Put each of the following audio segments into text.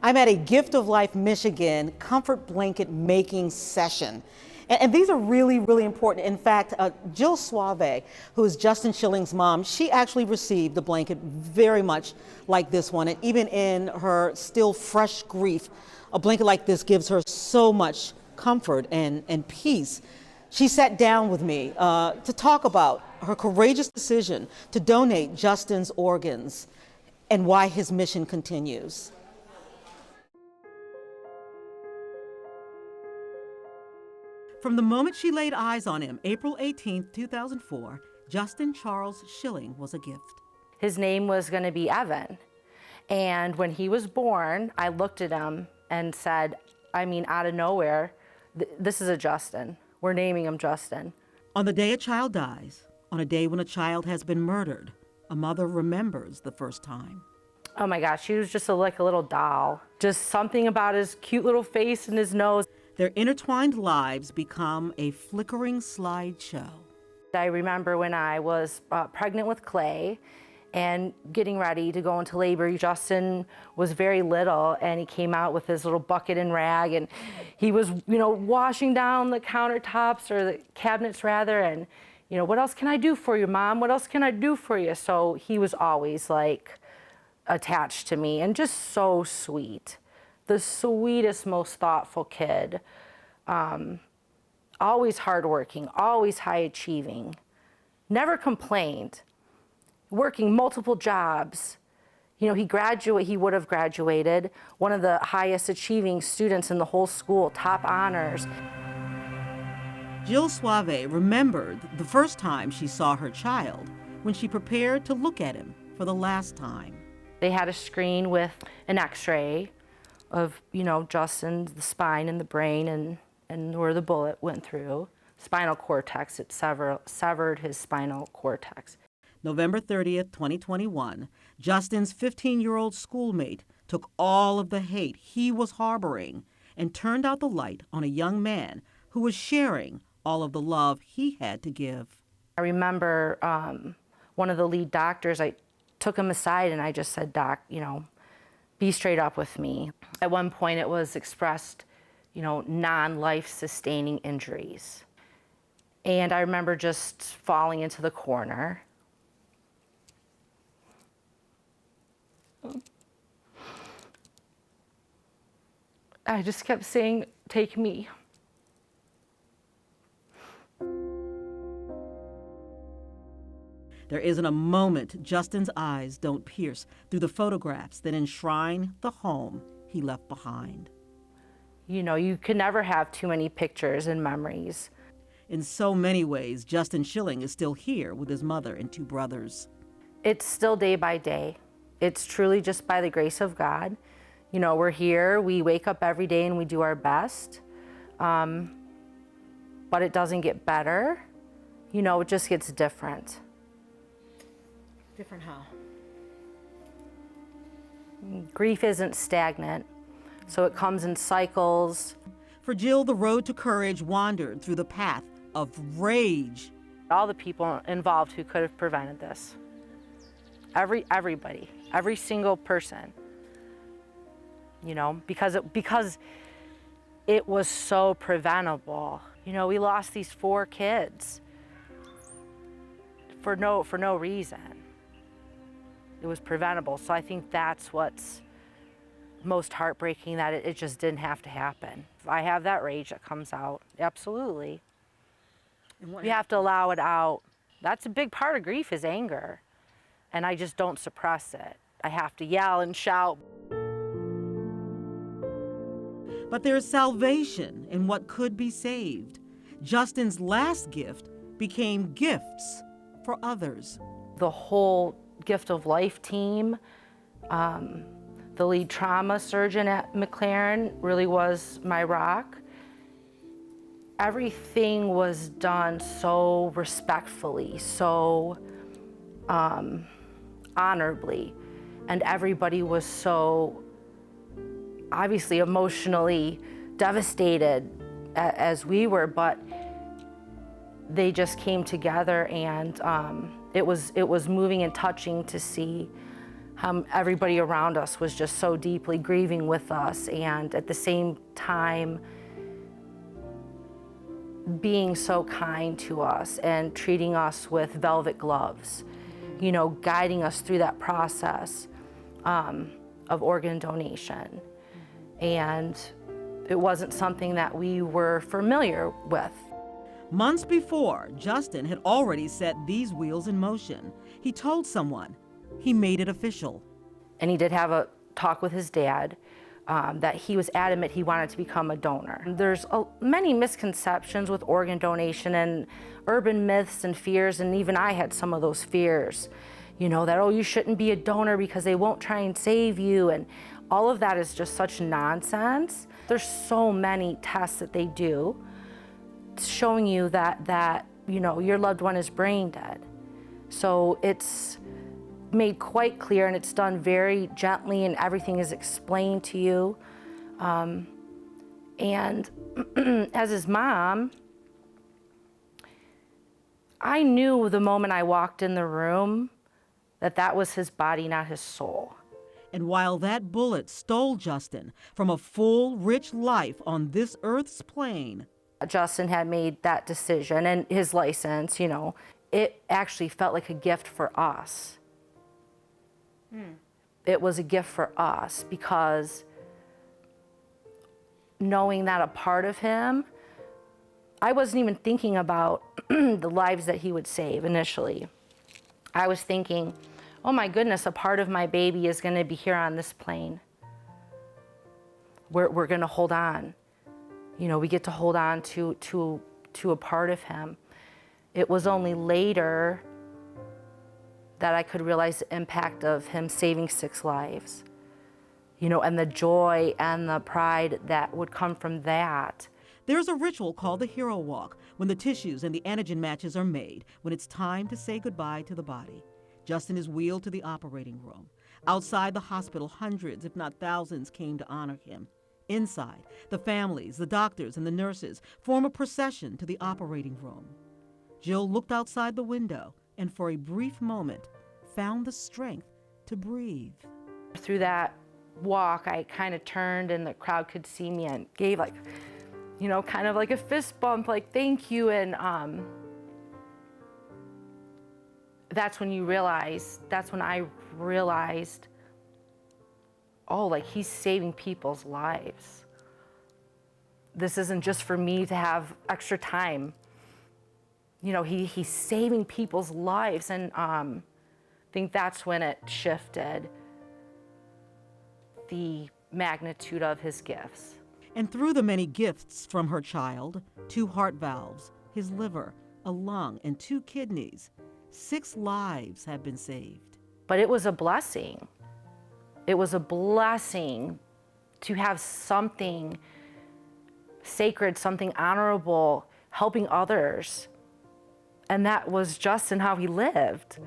I'm at a Gift of Life Michigan comfort blanket making session. And these are really, really important. In fact, Jill Suave, who is Justin Schilling's mom, she actually received a blanket very much like this one. And even in her still fresh grief, a blanket like this gives her so much comfort and peace. She sat down with me to talk about her courageous decision to donate Justin's organs and why his mission continues. From the moment she laid eyes on him, April 18, 2004, Justin Charles Schilling was a gift. His name was going to be Evan. And when he was born, I looked at him and said, out of nowhere, this is a Justin. We're naming him Justin. On the day a child dies, on a day when a child has been murdered, a mother remembers the first time. Oh my gosh, he was just like a little doll. Just something about his cute little face and his nose. Their intertwined lives become a flickering slideshow. I remember when I was pregnant with Clay and getting ready to go into labor. Justin was very little and he came out with his little bucket and rag and he was, washing down the countertops or the cabinets rather, and, what else can I do for you, Mom? What else can I do for you? So he was always like attached to me and just so sweet. The sweetest, most thoughtful kid. Always hardworking, always high achieving, never complained, working multiple jobs. He would have graduated, one of the highest achieving students in the whole school, top honors. Jill Suave remembered the first time she saw her child when she prepared to look at him for the last time. They had a screen with an x-ray of, Justin's, the spine and the brain and where the bullet went through. Spinal cortex, it severed his spinal cortex. November 30th, 2021, Justin's 15-year-old schoolmate took all of the hate he was harboring and turned out the light on a young man who was sharing all of the love he had to give. I remember one of the lead doctors, I took him aside and I just said, Doc, be straight up with me. At one point it was expressed, non-life sustaining injuries. And I remember just falling into the corner. I just kept saying, take me. There isn't a moment Justin's eyes don't pierce through the photographs that enshrine the home he left behind. You can never have too many pictures and memories. In so many ways, Justin Schilling is still here with his mother and two brothers. It's still day by day. It's truly just by the grace of God. We're here, we wake up every day and we do our best. But it doesn't get better. It just gets different. Different how? Grief isn't stagnant, so it comes in cycles. For Jill, the road to courage wandered through the path of rage. All the people involved who could have prevented this. Everybody, every single person. Because it was so preventable. We lost these 4 kids for no reason. It was preventable. So I think that's what's most heartbreaking, that it just didn't have to happen. I have that rage that comes out, absolutely. You have to allow it out. That's a big part of grief, is anger. And I just don't suppress it. I have to yell and shout. But there's salvation in what could be saved. Justin's last gift became gifts for others. The whole Gift of Life team, the lead trauma surgeon at McLaren really was my rock. Everything was done so respectfully, so honorably, and everybody was so obviously emotionally devastated as we were, but they just came together, and it was moving and touching to see Everybody around us was just so deeply grieving with us, and at the same time being so kind to us and treating us with velvet gloves, you know, guiding us through that process of organ donation. And it wasn't something that we were familiar with. Months before, Justin had already set these wheels in motion. He told someone. He made it official. And he did have a talk with his dad that he was adamant he wanted to become a donor. There's many misconceptions with organ donation and urban myths and fears, and even I had some of those fears. You know, that, oh, you shouldn't be a donor because they won't try and save you, and all of that is just such nonsense. There's so many tests that they do showing you that you know, your loved one is brain dead. So it's made quite clear, and it's done very gently, and everything is explained to you. And as his mom, I knew the moment I walked in the room that that was his body, not his soul. And while that bullet stole Justin from a full, rich life on this earth's plane, Justin had made that decision, and his license, you know, it actually felt like a gift for us. It was a gift for us because knowing that a part of him, I wasn't even thinking about the lives that he would save initially. I was thinking, oh my goodness, a part of my baby is going to be here on this plane. We're going to hold on. You know, we get to hold on to a part of him. It was only later that I could realize the impact of him saving 6 lives, you know, and the joy and the pride that would come from that. there's a ritual called the hero walk when the tissues and the antigen matches are made, when it's time to say goodbye to the body. Justin is wheeled to the operating room. Outside the hospital, hundreds, if not thousands, came to honor him. Inside, the families, the doctors, and the nurses form a procession to the operating room. Jill looked outside the window and for a brief moment found the strength to breathe. Through that walk, I kind of turned and the crowd could see me and gave like, you know, kind of like a fist bump, like thank you. And that's when I realized, oh, like he's saving people's lives. This isn't just for me to have extra time. You know, he's saving people's lives, and I think that's when it shifted the magnitude of his gifts. And through the many gifts from her child, 2 heart valves, his liver, a lung, and 2 kidneys, 6 lives have been saved. But it was a blessing. It was a blessing to have something sacred, something honorable, helping others. And that was Justin, how he lived.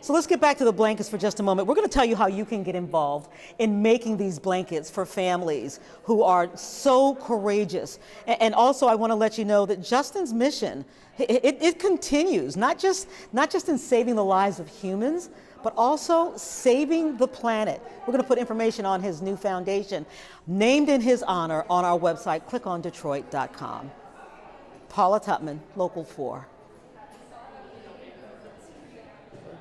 So let's get back to the blankets for just a moment. We're going to tell you how you can get involved in making these blankets for families who are so courageous. And also, I want to let you know that Justin's mission, it continues, not just in saving the lives of humans, but also saving the planet. We're going to put information on his new foundation, named in his honor, on our website. Click on Detroit.com. Paula Tutman, Local 4.